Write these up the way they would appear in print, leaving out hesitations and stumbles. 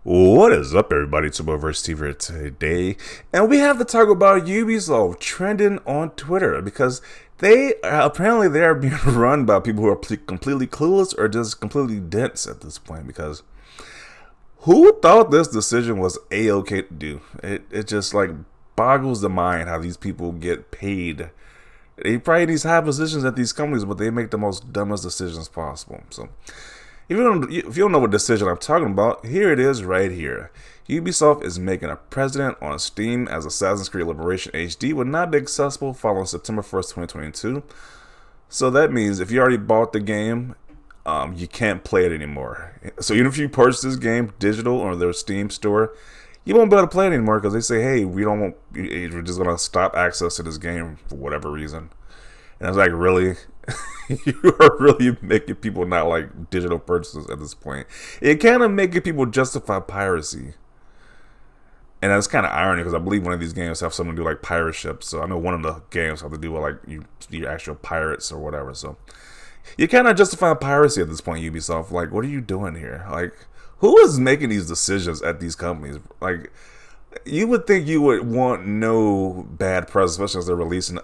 What is up, everybody? It's Over Steve here today, and we have to talk about Ubisoft trending on Twitter because they apparently they are being run by people who are completely clueless or just completely dense at this point. Because who thought this decision was a-okay to do? It just like boggles the mind how these people get paid. They probably these high positions at these companies, but they make the most dumbest decisions possible. So if you don't know what decision I'm talking about, here it is right here. Ubisoft is making a precedent on Steam as Assassin's Creed Liberation HD would not be accessible following September 1st, 2022. So that means if you already bought the game, you can't play it anymore. So even if you purchase this game digital or their Steam store, you won't be able to play it anymore because they say, hey, we're just going to stop access to this game for whatever reason. And I was like, really? You are really making people not like digital purchases at this point. It kind of making people justify piracy. And that's kind of irony because I believe one of these games have something to do like pirate ships. So I know one of the games have to do with like you actual pirates or whatever. So you cannot justify piracy at this point, Ubisoft. Like, what are you doing here? Like, who is making these decisions at these companies? Like, you would think you would want no bad press, especially as they're releasing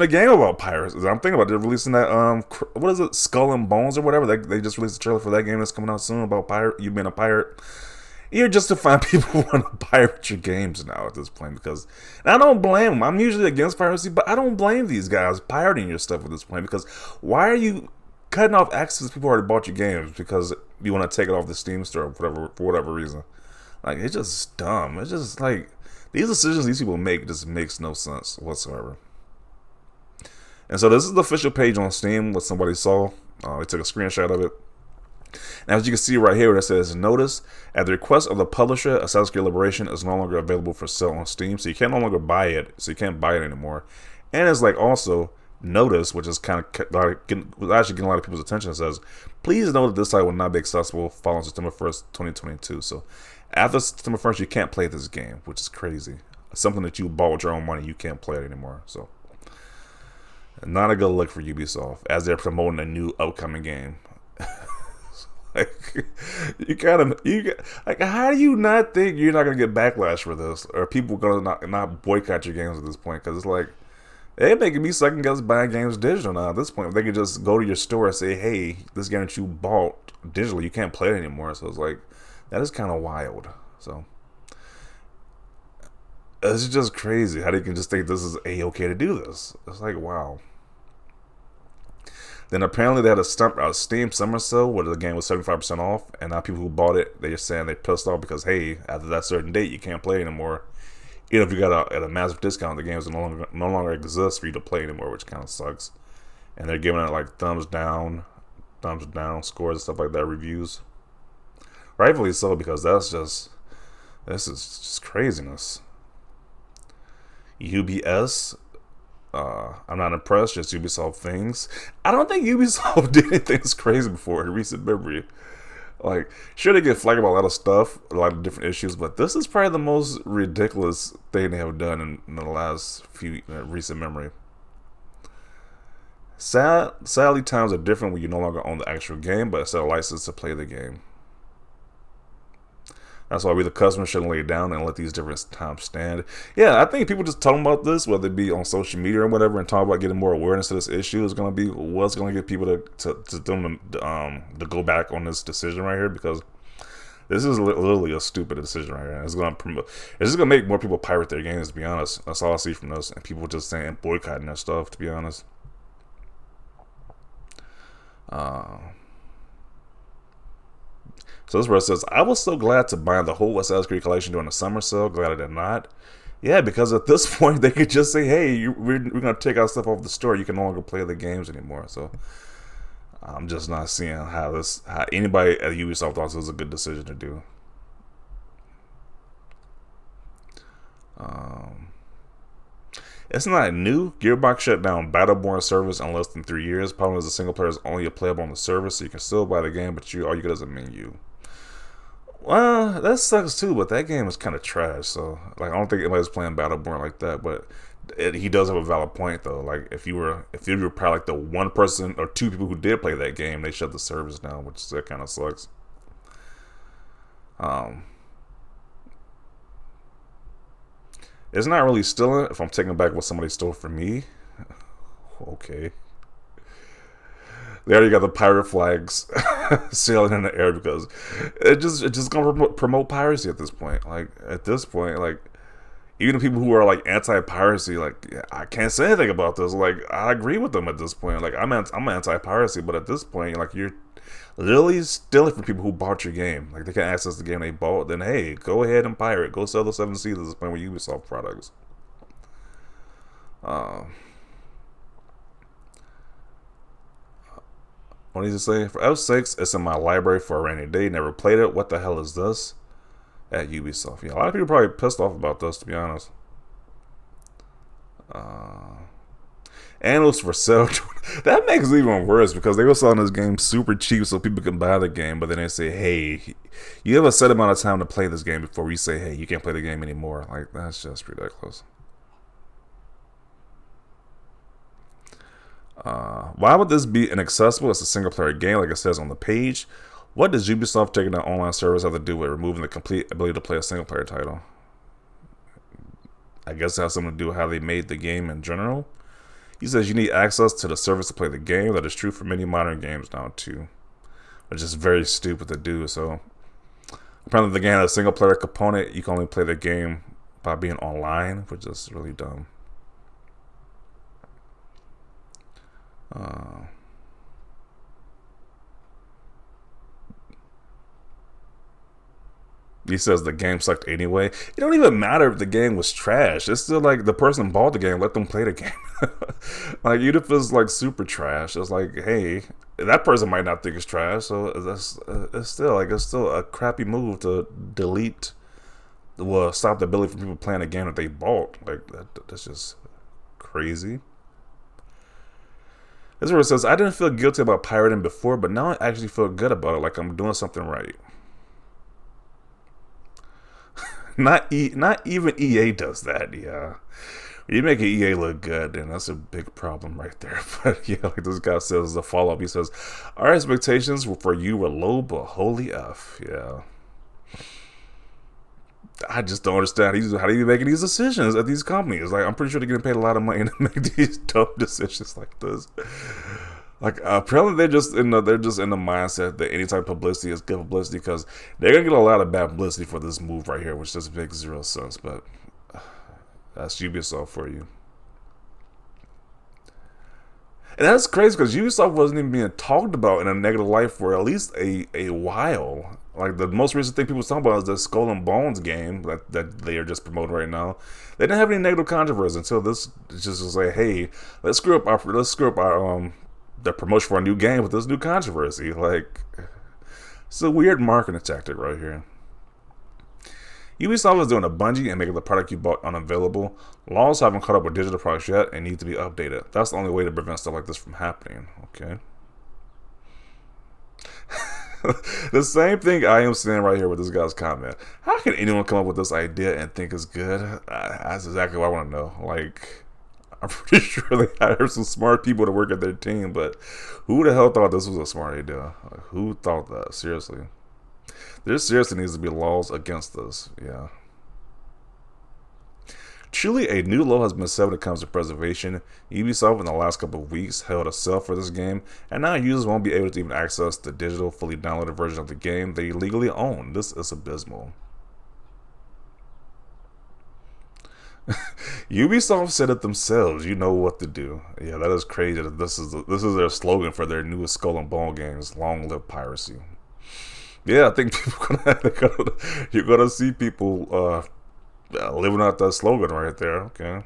a game about pirates. I'm thinking about they're releasing that what is it, Skull and Bones or whatever. They just released a trailer for that game that's coming out soon about you being a pirate. You're justifying people who want to pirate your games now at this point because and I don't blame them. I'm usually against piracy, but I don't blame these guys pirating your stuff at this point because why are you cutting off access to people who already bought your games because you want to take it off the Steam store for whatever reason? Like, it's just dumb. It's just like these decisions these people make just makes no sense whatsoever. And so this is the official page on Steam. What somebody saw, they took a screenshot of it. Now, as you can see right here, it says, "Notice at the request of the publisher, Assassin's Creed Liberation is no longer available for sale on Steam, so you can no longer buy it. So you can't buy it anymore." And it's like also notice, which is kind of like actually getting a lot of people's attention. It says, "Please note that this site will not be accessible following September 1st, 2022." So after September 1st, you can't play this game, which is crazy. Something that you bought with your own money, you can't play it anymore. So, not a good look for Ubisoft as they're promoting a new upcoming game. Like, like, how do you not think you're not gonna get backlash for this, or people gonna not boycott your games at this point? Because it's like they're making me second guess buying games digital now. At this point, they can just go to your store and say, "Hey, this game that you bought digitally, you can't play it anymore." So it's like, that is kind of wild. So it's just crazy how they can just think this is a-okay to do this. It's like, wow. Then apparently they had a Steam summer sale where the game was 75% off, and now people who bought it, they're saying they're pissed off because, hey, after that certain date, you can't play anymore. Even if you got at a massive discount, the game no longer exists for you to play anymore, which kind of sucks. And they're giving it like thumbs down scores and stuff like that, reviews. Rightfully so, because this is just craziness. UBS, I'm not impressed. Just Ubisoft things. I don't think Ubisoft did anything that's crazy before in recent memory. Like, sure, they get flagged about a lot of stuff, a lot of different issues, but this is probably the most ridiculous thing they have done in the last few recent memory. Sadly, times are different when you no longer own the actual game, but instead a license to play the game. That's why we, the customer, shouldn't lay it down and let these different times stand. Yeah, I think people just talking about this, whether it be on social media or whatever, and talk about getting more awareness to this issue is going to be what's going to get people to go back on this decision right here, because this is literally a stupid decision right here. It's just going to make more people pirate their games, to be honest. That's all I see from this, and people just saying boycotting their stuff, to be honest. So this verse says, "I was so glad to buy the whole Assassin's Creed collection during the summer sale. Glad I did not." Yeah, because at this point they could just say, "Hey, we're going to take our stuff off the store. You can no longer play the games anymore." So I'm just not seeing how anybody at Ubisoft thought this was a good decision to do. It's not new. Gearbox shut down Battleborn service in less than 3 years. Problem is the single player is only playable on the service, so you can still buy the game, but all you get is a menu. Well, that sucks too, but that game is kind of trash. So, like, I don't think anybody's playing Battleborn like that. But he does have a valid point though. Like, if you were probably like the one person or two people who did play that game, they shut the service down, which that kind of sucks. Um, it's not really stealing if I'm taking back what somebody stole from me. Okay. They already got the pirate flags sailing in the air because it just gonna promote piracy at this point. Like at this point, like even the people who are like anti-piracy, like I can't say anything about this. Like I agree with them at this point. Like I'm anti-piracy, but at this point, like you're literally stealing from people who bought your game. Like they can access the game they bought. Then hey, go ahead and pirate. Go sell the 7 Seas at this point with Ubisoft products. What did he say? For F6, it's in my library for a rainy day. Never played it. What the hell is this? At Ubisoft. Yeah, a lot of people are probably pissed off about this, to be honest. And it was for sale. That makes it even worse because they were selling this game super cheap so people can buy the game, but then they say, hey, you have a set amount of time to play this game before we say, hey, you can't play the game anymore. Like, that's just ridiculous. Why would this be inaccessible? It's a single player game, like it says on the page. What does Ubisoft taking an online service have to do with removing the complete ability to play a single player title? I guess it has something to do with how they made the game in general. He says you need access to the service to play the game. That is true for many modern games now too, which is very stupid to do. So apparently the game has a single player component. You can only play the game by being online, which is really dumb. He says the game sucked anyway. It don't even matter if the game was trash. It's still like the person bought the game, let them play the game. Like even if it's like super trash, it's like, hey, that person might not think it's trash, so it's still a crappy move to delete, well, stop the ability for people playing a game that they bought. Like that's just crazy. This is where it says, I didn't feel guilty about pirating before, but now I actually feel good about it, like I'm doing something right. Not even EA does that, yeah. When you make an EA look good, then that's a big problem right there. But yeah, like this guy says, the follow-up, he says, our expectations for you were low, but holy F, yeah. I just don't understand how do you making these decisions at these companies. Like I'm pretty sure they're getting paid a lot of money to make these dumb decisions like this. Like apparently they're just in the mindset that any type of publicity is good publicity because they're gonna get a lot of bad publicity for this move right here, which doesn't make zero sense. But that's Ubisoft for you. And that's crazy because Ubisoft wasn't even being talked about in a negative light for at least a while. Like the most recent thing people was talking about is the Skull and Bones game that they are just promoting right now. They didn't have any negative controversy until this just was like, hey, let's screw up our the promotion for a new game with this new controversy. Like it's a weird marketing tactic right here. Ubisoft is doing a Bungie and making the product you bought unavailable. Laws haven't caught up with digital products yet and need to be updated. That's the only way to prevent stuff like this from happening. Okay. The same thing I am saying right here with this guy's comment. How can anyone come up with this idea and think it's good? That's exactly what I want to know. Like, I'm pretty sure they hired some smart people to work at their team, but who the hell thought this was a smart idea? Like, who thought that? Seriously. There seriously needs to be laws against this. Yeah. Truly, a new law has been set when it comes to preservation. Ubisoft in the last couple of weeks held a sale for this game, and now users won't be able to even access the digital, fully downloaded version of the game they legally own. This is abysmal. Ubisoft said it themselves. You know what to do. Yeah, that is crazy. This is their slogan for their newest Skull and Bone games. Long live piracy. Yeah, I think you're gonna see people living out that slogan right there. Okay.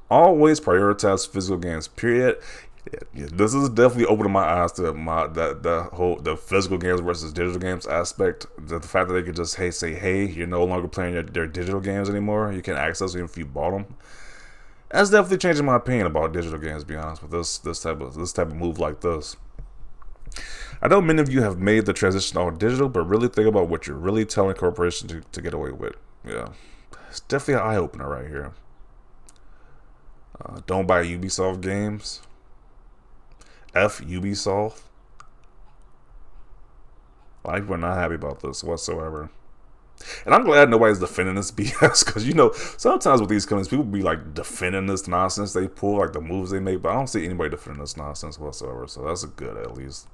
Always prioritize physical games. Period. Yeah, this is definitely opening my eyes to the physical games versus digital games aspect. The fact that they could just say hey, you're no longer playing their digital games anymore. You can access them if you bought them. That's definitely changing my opinion about digital games. To be honest, with this type of move like this. I know many of you have made the transition all digital, but really think about what you're really telling corporations to get away with. Yeah, it's definitely an eye opener right here. Don't buy Ubisoft games. F Ubisoft. Like, we're not happy about this whatsoever. And I'm glad nobody's defending this BS, because, you know, sometimes with these companies, people be like defending this nonsense they pull, like the moves they make, but I don't see anybody defending this nonsense whatsoever, so that's a good at least.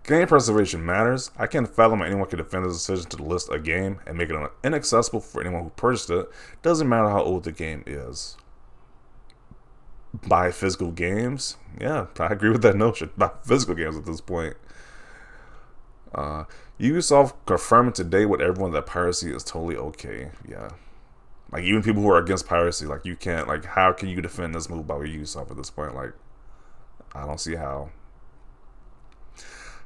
Game preservation matters. I can't fathom how anyone can defend the decision to list a game and make it inaccessible for anyone who purchased it. Doesn't matter how old the game is. Buy physical games? Yeah, I agree with that notion. Buy physical games at this point. Ubisoft confirming today with everyone that piracy is totally okay. Yeah. Like, even people who are against piracy, like, you can't, like, how can you defend this move by Ubisoft at this point? Like, I don't see how.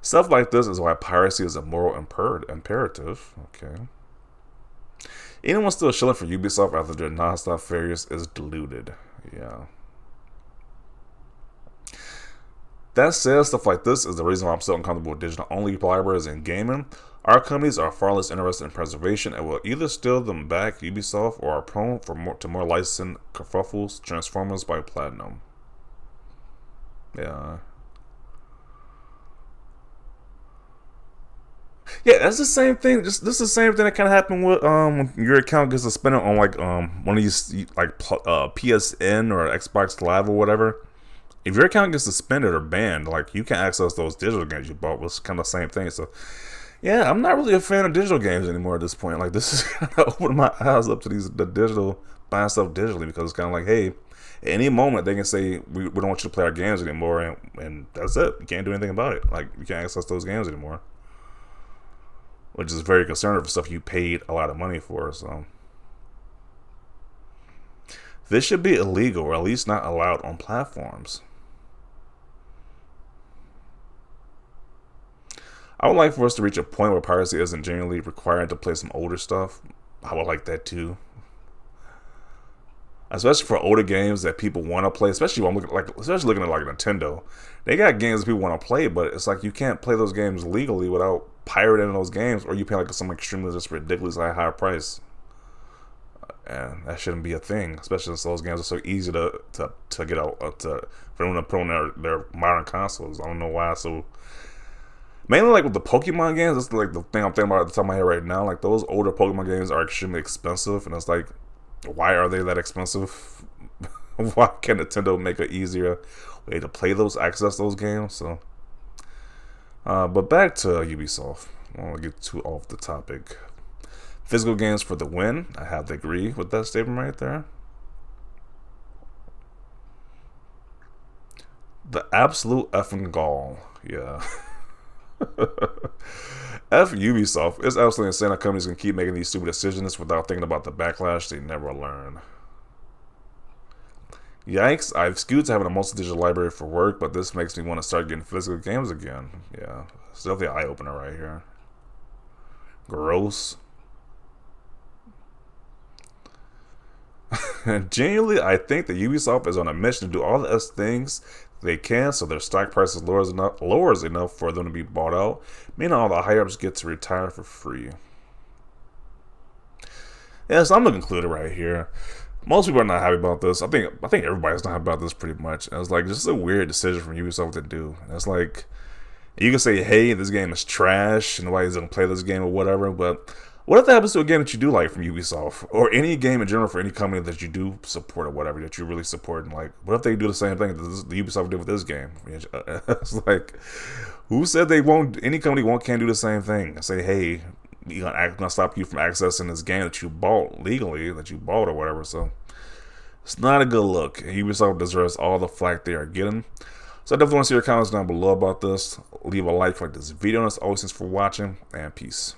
Stuff like this is why piracy is a moral imperative. Okay. Anyone still shilling for Ubisoft after their non-stop failures is deluded. Yeah. That said, stuff like this is the reason why I'm still uncomfortable with digital-only libraries in gaming. Our companies are far less interested in preservation and will either steal them back, Ubisoft, or are prone to more licensed kerfuffles, Transformers by Platinum. Yeah. Yeah, that's the same thing. This is the same thing that kind of happened with when your account gets suspended on like one of these like PSN or Xbox Live or whatever. If your account gets suspended or banned, like, you can't access those digital games you bought. It's kind of the same thing. So, yeah, I'm not really a fan of digital games anymore at this point. Like, this is kind of opening my eyes up to the digital, buying stuff digitally, because it's kind of like, hey, at any moment they can say we don't want you to play our games anymore, and that's it. You can't do anything about it. Like, you can't access those games anymore, which is very concerning for stuff you paid a lot of money for. So, this should be illegal, or at least not allowed on platforms. I would like for us to reach a point where piracy isn't genuinely required to play some older stuff. I would like that too. Especially for older games that people want to play, especially when I'm looking at like Nintendo. They got games that people want to play, but it's like you can't play those games legally without pirating those games, or you pay like some extremely just ridiculously high price. And that shouldn't be a thing, especially since those games are so easy to get out for them to put on their modern consoles. I don't know why. So mainly like with the Pokemon games, that's like the thing I'm thinking about at the top of my head right now. Like, those older Pokemon games are extremely expensive, and it's like, why are they that expensive? Why can't Nintendo make an easier way to play access those games? So, but back to Ubisoft. I don't want to get too off the topic. Physical games for the win. I have to agree with that statement right there. The absolute effing gall. Yeah. F Ubisoft. It's absolutely insane how companies can keep making these stupid decisions without thinking about the backlash they never learn. Yikes, I've skewed to having a multi-digital library for work, but this makes me want to start getting physical games again. Yeah, it's definitely an eye-opener right here. Gross. Genuinely, I think that Ubisoft is on a mission to do all the things they can so their stock prices lowers enough for them to be bought out. Meanwhile, all the higher-ups get to retire for free. Yeah, so I'm going to conclude it right here. Most people are not happy about this. I think everybody's not happy about this pretty much. And it's like, this is a weird decision from Ubisoft to do. And it's like, you can say, hey, this game is trash and nobody's going to play this game or whatever, but what if that happens to a game that you do like from Ubisoft, or any game in general for any company that you do support or whatever, that you really support? And like, what if they do the same thing that the Ubisoft did with this game? It's like, who said any company can't do the same thing? Say, hey, you're gonna stop you from accessing this game that you bought legally, or whatever. So it's not a good look. Ubisoft deserves all the flack they are getting. So I definitely want to see your comments down below about this. Leave a like for this video. And as always, thanks for watching, and peace.